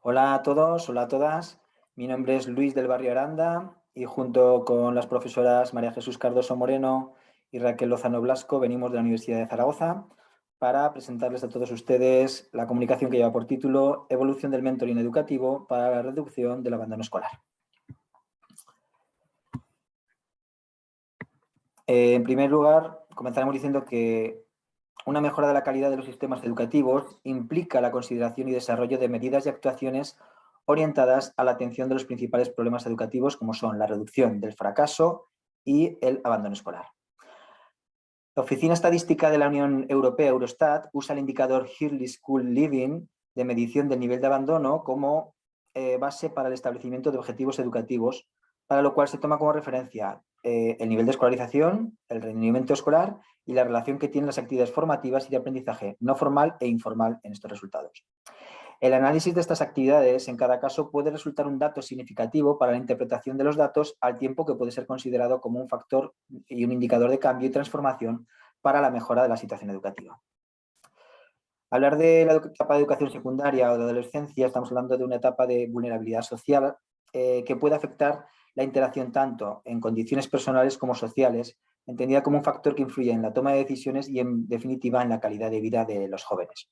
Hola a todos, hola a todas. Mi nombre es Luis del Barrio Aranda y junto con las profesoras María Jesús Cardoso Moreno y Raquel Lozano Blasco venimos de la Universidad de Zaragoza para presentarles a todos ustedes la comunicación que lleva por título Evolución del mentoring educativo para la reducción del abandono escolar. En primer lugar, comenzaremos diciendo que una mejora de la calidad de los sistemas educativos implica la consideración y desarrollo de medidas y actuaciones orientadas a la atención de los principales problemas educativos, como son la reducción del fracaso y el abandono escolar. La Oficina Estadística de la Unión Europea, Eurostat, usa el indicador Early School Leaving de medición del nivel de abandono como base para el establecimiento de objetivos educativos, para lo cual se toma como referencia el nivel de escolarización, el rendimiento escolar y la relación que tienen las actividades formativas y de aprendizaje no formal e informal en estos resultados. El análisis de estas actividades en cada caso puede resultar un dato significativo para la interpretación de los datos, al tiempo que puede ser considerado como un factor y un indicador de cambio y transformación para la mejora de la situación educativa. Hablar de la etapa de educación secundaria o de adolescencia, estamos hablando de una etapa de vulnerabilidad social que puede afectar la interacción tanto en condiciones personales como sociales, entendida como un factor que influye en la toma de decisiones y, en definitiva, en la calidad de vida de los jóvenes.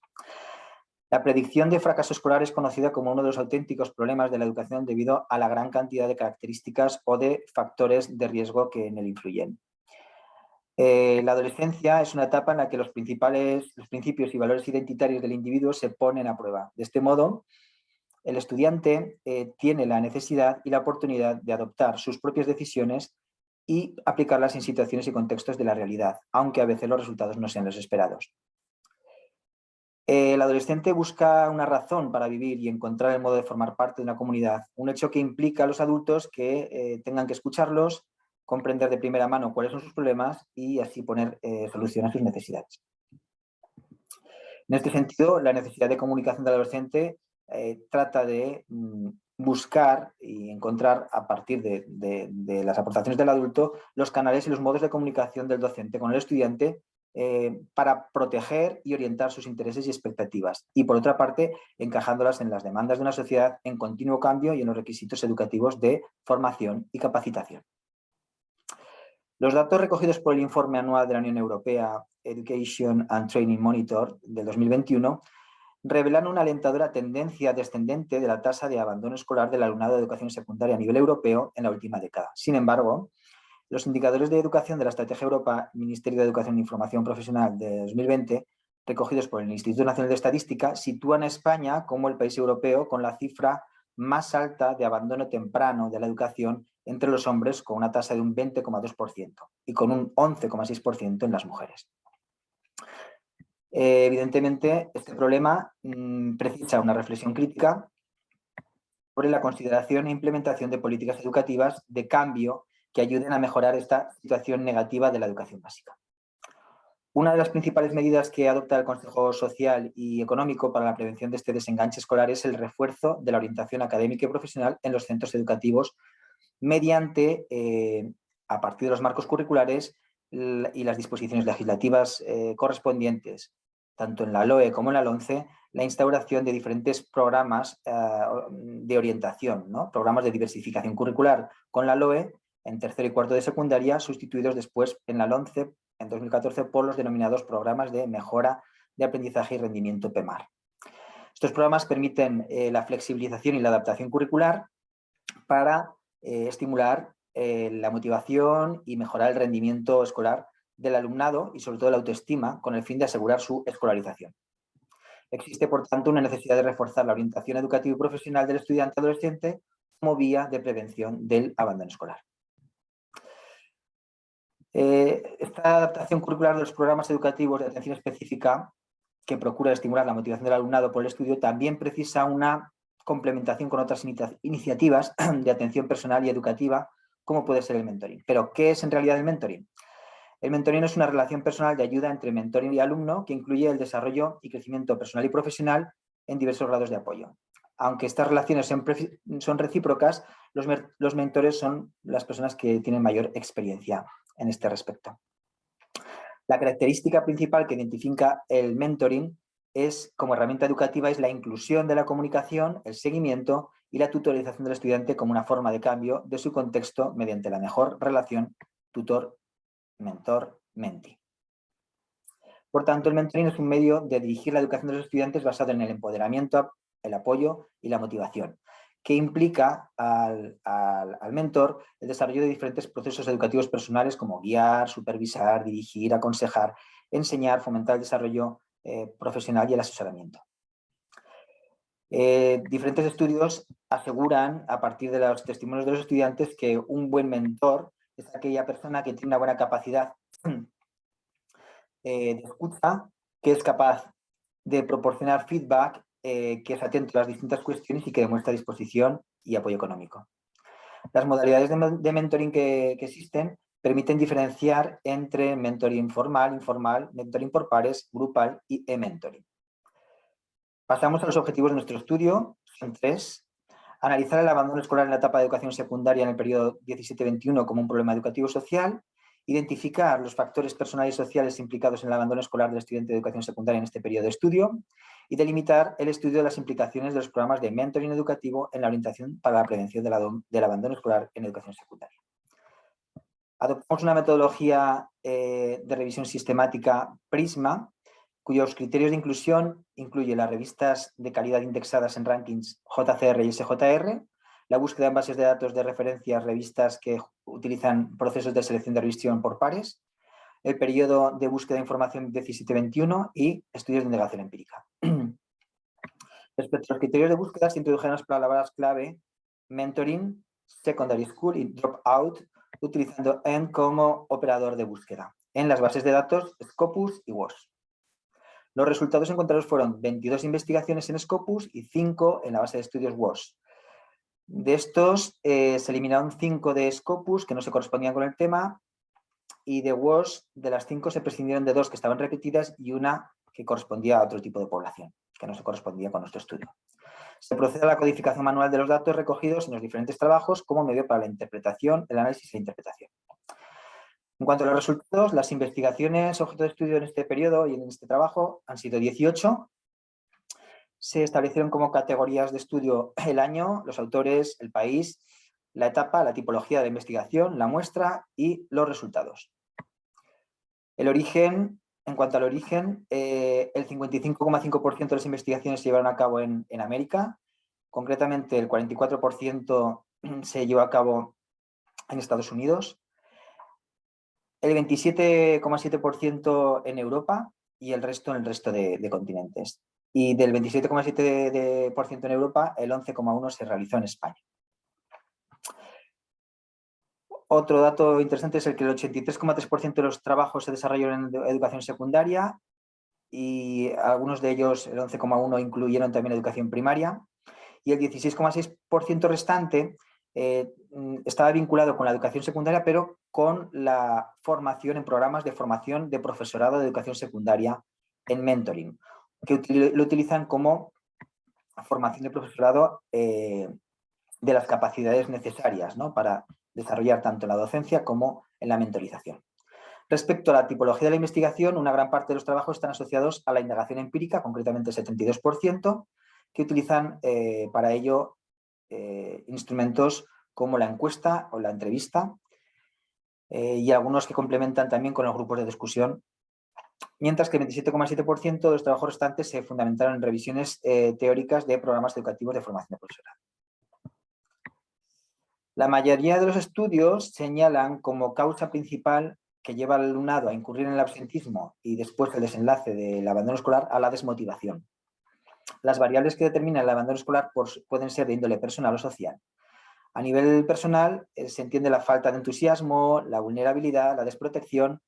La predicción de fracaso escolar es conocida como uno de los auténticos problemas de la educación debido a la gran cantidad de características o de factores de riesgo que en él influyen. La adolescencia es una etapa en la que los principios y valores identitarios del individuo se ponen a prueba. De este modo, el estudiante tiene la necesidad y la oportunidad de adoptar sus propias decisiones y aplicarlas en situaciones y contextos de la realidad, aunque a veces los resultados no sean los esperados. El adolescente busca una razón para vivir y encontrar el modo de formar parte de una comunidad, un hecho que implica a los adultos que tengan que escucharlos, comprender de primera mano cuáles son sus problemas y así poner solución a sus necesidades. En este sentido, la necesidad de comunicación del adolescente trata de buscar y encontrar a partir de las aportaciones del adulto los canales y los modos de comunicación del docente con el estudiante para proteger y orientar sus intereses y expectativas. Y por otra parte, encajándolas en las demandas de una sociedad en continuo cambio y en los requisitos educativos de formación y capacitación. Los datos recogidos por el informe anual de la Unión Europea Education and Training Monitor del 2021 revelan una alentadora tendencia descendente de la tasa de abandono escolar del alumnado de educación secundaria a nivel europeo en la última década. Sin embargo, los indicadores de educación de la Estrategia Europa, Ministerio de Educación e Información Profesional de 2020, recogidos por el Instituto Nacional de Estadística, sitúan a España como el país europeo con la cifra más alta de abandono temprano de la educación entre los hombres, con una tasa de un 20,2% y con un 11,6% en las mujeres. Evidentemente, este problema precisa una reflexión crítica sobre la consideración e implementación de políticas educativas de cambio que ayuden a mejorar esta situación negativa de la educación básica. Una de las principales medidas que adopta el Consejo Social y Económico para la prevención de este desenganche escolar es el refuerzo de la orientación académica y profesional en los centros educativos mediante, a partir de los marcos curriculares y las disposiciones legislativas correspondientes, tanto en la LOE como en la LOMCE, la instauración de diferentes programas de orientación, ¿no? Programas de diversificación curricular con la LOE en tercero y cuarto de secundaria, sustituidos después en la LOMCE en 2014 por los denominados programas de mejora de aprendizaje y rendimiento PEMAR. Estos programas permiten la flexibilización y la adaptación curricular para estimular la motivación y mejorar el rendimiento escolar del alumnado y sobre todo la autoestima con el fin de asegurar su escolarización. Existe, por tanto, una necesidad de reforzar la orientación educativa y profesional del estudiante adolescente como vía de prevención del abandono escolar. Esta adaptación curricular de los programas educativos de atención específica que procura estimular la motivación del alumnado por el estudio también precisa una complementación con otras iniciativas de atención personal y educativa, como puede ser el mentoring. Pero, ¿qué es en realidad el mentoring? El mentoring es una relación personal de ayuda entre mentor y alumno que incluye el desarrollo y crecimiento personal y profesional en diversos grados de apoyo. Aunque estas relaciones son recíprocas, los mentores son las personas que tienen mayor experiencia en este respecto. La característica principal que identifica el mentoring como herramienta educativa es la inclusión de la comunicación, el seguimiento y la tutorización del estudiante como una forma de cambio de su contexto mediante la mejor relación tutor-mentor-mentee. Por tanto, el mentoring es un medio de dirigir la educación de los estudiantes basado en el empoderamiento, el apoyo y la motivación, que implica al mentor el desarrollo de diferentes procesos educativos personales como guiar, supervisar, dirigir, aconsejar, enseñar, fomentar el desarrollo profesional y el asesoramiento. Diferentes estudios aseguran, a partir de los testimonios de los estudiantes, que un buen mentor es aquella persona que tiene una buena capacidad de escucha, que es capaz de proporcionar feedback, que es atento a las distintas cuestiones y que demuestra disposición y apoyo económico. Las modalidades de mentoring que existen permiten diferenciar entre mentoring formal, informal, mentoring por pares, grupal y e-mentoring. Pasamos a los objetivos de nuestro estudio, son 3. Analizar el abandono escolar en la etapa de educación secundaria en el periodo 17-21 como un problema educativo social. Identificar los factores personales y sociales implicados en el abandono escolar del estudiante de educación secundaria en este periodo de estudio. Y delimitar el estudio de las implicaciones de los programas de mentoring educativo en la orientación para la prevención del abandono escolar en educación secundaria. Adoptamos una metodología de revisión sistemática PRISMA, cuyos criterios de inclusión incluyen las revistas de calidad indexadas en rankings JCR y SJR, la búsqueda en bases de datos de referencias, revistas que utilizan procesos de selección de revisión por pares, el periodo de búsqueda de información 17-21 y estudios de indagación empírica. Respecto a los criterios de búsqueda, se introdujeron las palabras clave mentoring, secondary school y dropout, utilizando END como operador de búsqueda en las bases de datos Scopus y WOS. Los resultados encontrados fueron 22 investigaciones en Scopus y 5 en la base de estudios WOS. De estos, se eliminaron 5 de Scopus que no se correspondían con el tema, y de WOS, de las 5 se prescindieron de 2 que estaban repetidas y una que correspondía a otro tipo de población, que no se correspondía con nuestro estudio. Se procede a la codificación manual de los datos recogidos en los diferentes trabajos como medio para la interpretación, el análisis e interpretación. En cuanto a los resultados, las investigaciones objeto de estudio en este periodo y en este trabajo han sido 18. Se establecieron como categorías de estudio el año, los autores, el país, la etapa, la tipología de investigación, la muestra y los resultados. El origen, en cuanto al origen, el 55,5% de las investigaciones se llevaron a cabo en América, concretamente el 44% se llevó a cabo en Estados Unidos, el 27,7% en Europa y el resto en el resto de continentes. Y del 27,7% en Europa, el 11,1% se realizó en España. Otro dato interesante es el que el 83,3% de los trabajos se desarrollaron en educación secundaria y algunos de ellos, el 11,1%, incluyeron también educación primaria, y el 16,6% restante estaba vinculado con la educación secundaria, pero con la formación en programas de formación de profesorado de educación secundaria en mentoring, que lo utilizan como formación de profesorado de las capacidades necesarias, ¿no?, para desarrollar tanto la docencia como en la mentorización. Respecto a la tipología de la investigación, una gran parte de los trabajos están asociados a la indagación empírica, concretamente el 72%, que utilizan para ello instrumentos como la encuesta o la entrevista, y algunos que complementan también con los grupos de discusión, mientras que el 27,7% de los trabajos restantes se fundamentaron en revisiones teóricas de programas educativos de formación de profesorado. La mayoría de los estudios señalan como causa principal que lleva al alumnado a incurrir en el absentismo y después el desenlace del abandono escolar a la desmotivación. Las variables que determinan el abandono escolar pueden ser de índole personal o social. A nivel personal se entiende la falta de entusiasmo, la vulnerabilidad, la desprotección,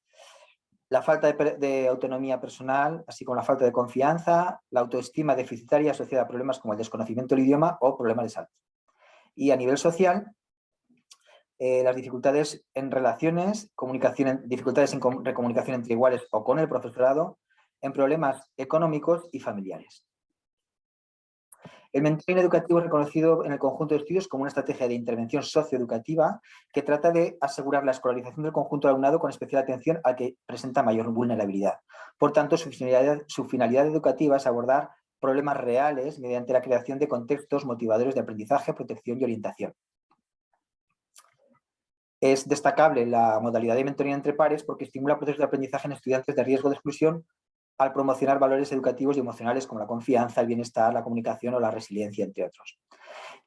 la falta de autonomía personal, así como la falta de confianza, la autoestima deficitaria asociada a problemas como el desconocimiento del idioma o problemas de salud. Y a nivel social, las dificultades en relaciones, dificultades en comunicación entre iguales o con el profesorado, en problemas económicos y familiares. El mentoring educativo es reconocido en el conjunto de estudios como una estrategia de intervención socioeducativa que trata de asegurar la escolarización del conjunto de alumnado con especial atención al que presenta mayor vulnerabilidad. Por tanto, su finalidad educativa es abordar problemas reales mediante la creación de contextos motivadores de aprendizaje, protección y orientación. Es destacable la modalidad de mentoring entre pares porque estimula procesos de aprendizaje en estudiantes de riesgo de exclusión al promocionar valores educativos y emocionales como la confianza, el bienestar, la comunicación o la resiliencia, entre otros.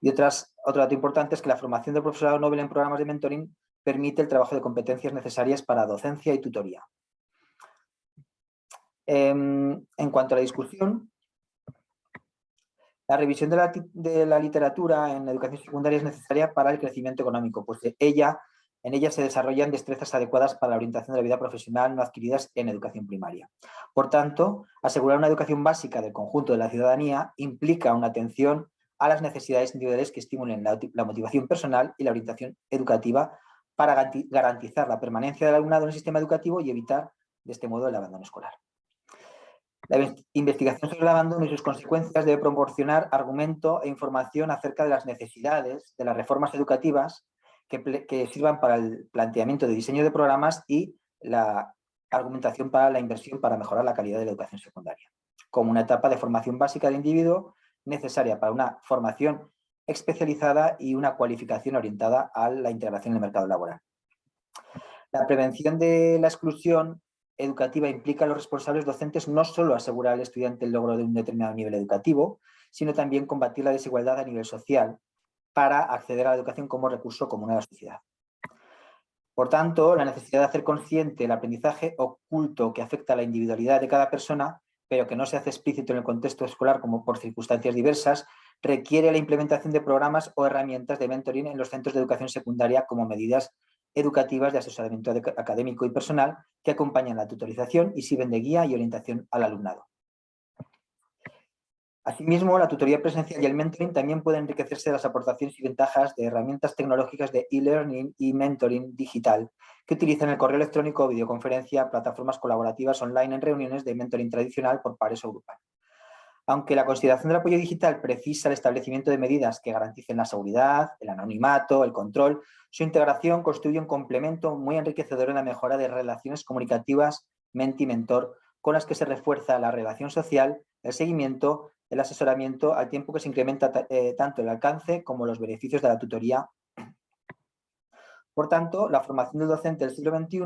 Y otro dato importante es que la formación del profesorado Nobel en programas de mentoring permite el trabajo de competencias necesarias para docencia y tutoría. En cuanto a la discusión, la revisión de la literatura en educación secundaria es necesaria para el crecimiento económico, pues en ella se desarrollan destrezas adecuadas para la orientación de la vida profesional no adquiridas en educación primaria. Por tanto, asegurar una educación básica del conjunto de la ciudadanía implica una atención a las necesidades individuales que estimulen la motivación personal y la orientación educativa para garantizar la permanencia del alumnado en el sistema educativo y evitar, de este modo, el abandono escolar. La investigación sobre el abandono y sus consecuencias debe proporcionar argumento e información acerca de las necesidades de las reformas educativas que sirvan para el planteamiento de diseño de programas y la argumentación para la inversión para mejorar la calidad de la educación secundaria, como una etapa de formación básica del individuo necesaria para una formación especializada y una cualificación orientada a la integración en el mercado laboral. La prevención de la exclusión educativa implica a los responsables docentes no solo asegurar al estudiante el logro de un determinado nivel educativo, sino también combatir la desigualdad a nivel social para acceder a la educación como recurso común a la sociedad. Por tanto, la necesidad de hacer consciente el aprendizaje oculto que afecta a la individualidad de cada persona, pero que no se hace explícito en el contexto escolar como por circunstancias diversas, requiere la implementación de programas o herramientas de mentoring en los centros de educación secundaria como medidas educativas de asesoramiento académico y personal que acompañan la tutorización y sirven de guía y orientación al alumnado. Asimismo, la tutoría presencial y el mentoring también pueden enriquecerse de las aportaciones y ventajas de herramientas tecnológicas de e-learning y mentoring digital que utilizan el correo electrónico o videoconferencia, plataformas colaborativas online en reuniones de mentoring tradicional por pares o grupal. Aunque la consideración del apoyo digital precisa el establecimiento de medidas que garanticen la seguridad, el anonimato, el control, su integración constituye un complemento muy enriquecedor en la mejora de relaciones comunicativas mente y mentor, con las que se refuerza la relación social, el seguimiento, el asesoramiento, al tiempo que se incrementa tanto el alcance como los beneficios de la tutoría. Por tanto, la formación del docente del siglo XXI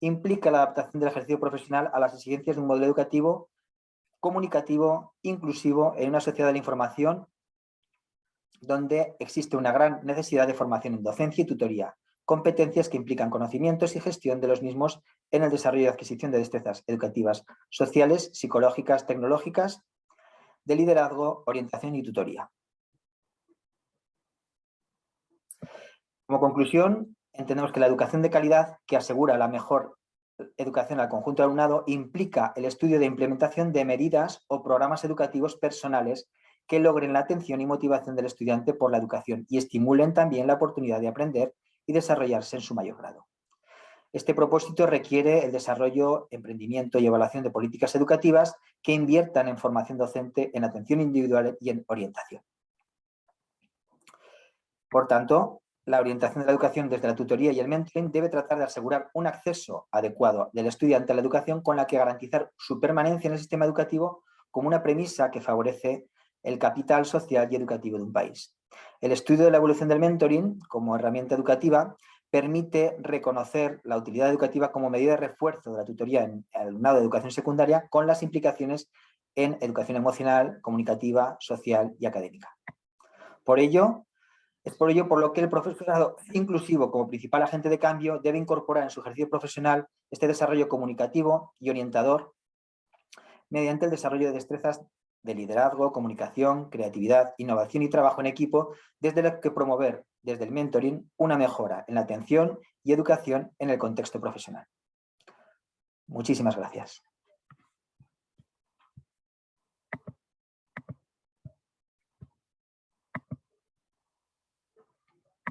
implica la adaptación del ejercicio profesional a las exigencias de un modelo educativo comunicativo, inclusivo, en una sociedad de la información donde existe una gran necesidad de formación en docencia y tutoría, competencias que implican conocimientos y gestión de los mismos en el desarrollo y adquisición de destrezas educativas, sociales, psicológicas, tecnológicas, de liderazgo, orientación y tutoría. Como conclusión, entendemos que la educación de calidad, que asegura la mejor educación al conjunto del alumnado, implica el estudio de implementación de medidas o programas educativos personales que logren la atención y motivación del estudiante por la educación y estimulen también la oportunidad de aprender y desarrollarse en su mayor grado. Este propósito requiere el desarrollo, emprendimiento y evaluación de políticas educativas que inviertan en formación docente, en atención individual y en orientación. Por tanto, la orientación de la educación desde la tutoría y el mentoring debe tratar de asegurar un acceso adecuado del estudiante a la educación con la que garantizar su permanencia en el sistema educativo como una premisa que favorece el capital social y educativo de un país. El estudio de la evolución del mentoring como herramienta educativa permite reconocer la utilidad educativa como medida de refuerzo de la tutoría en el alumnado de educación secundaria con las implicaciones en educación emocional, comunicativa, social y académica. Es por ello por lo que el profesorado inclusivo como principal agente de cambio debe incorporar en su ejercicio profesional este desarrollo comunicativo y orientador mediante el desarrollo de destrezas de liderazgo, comunicación, creatividad, innovación y trabajo en equipo, desde lo que promover desde el mentoring una mejora en la atención y educación en el contexto profesional. Muchísimas gracias.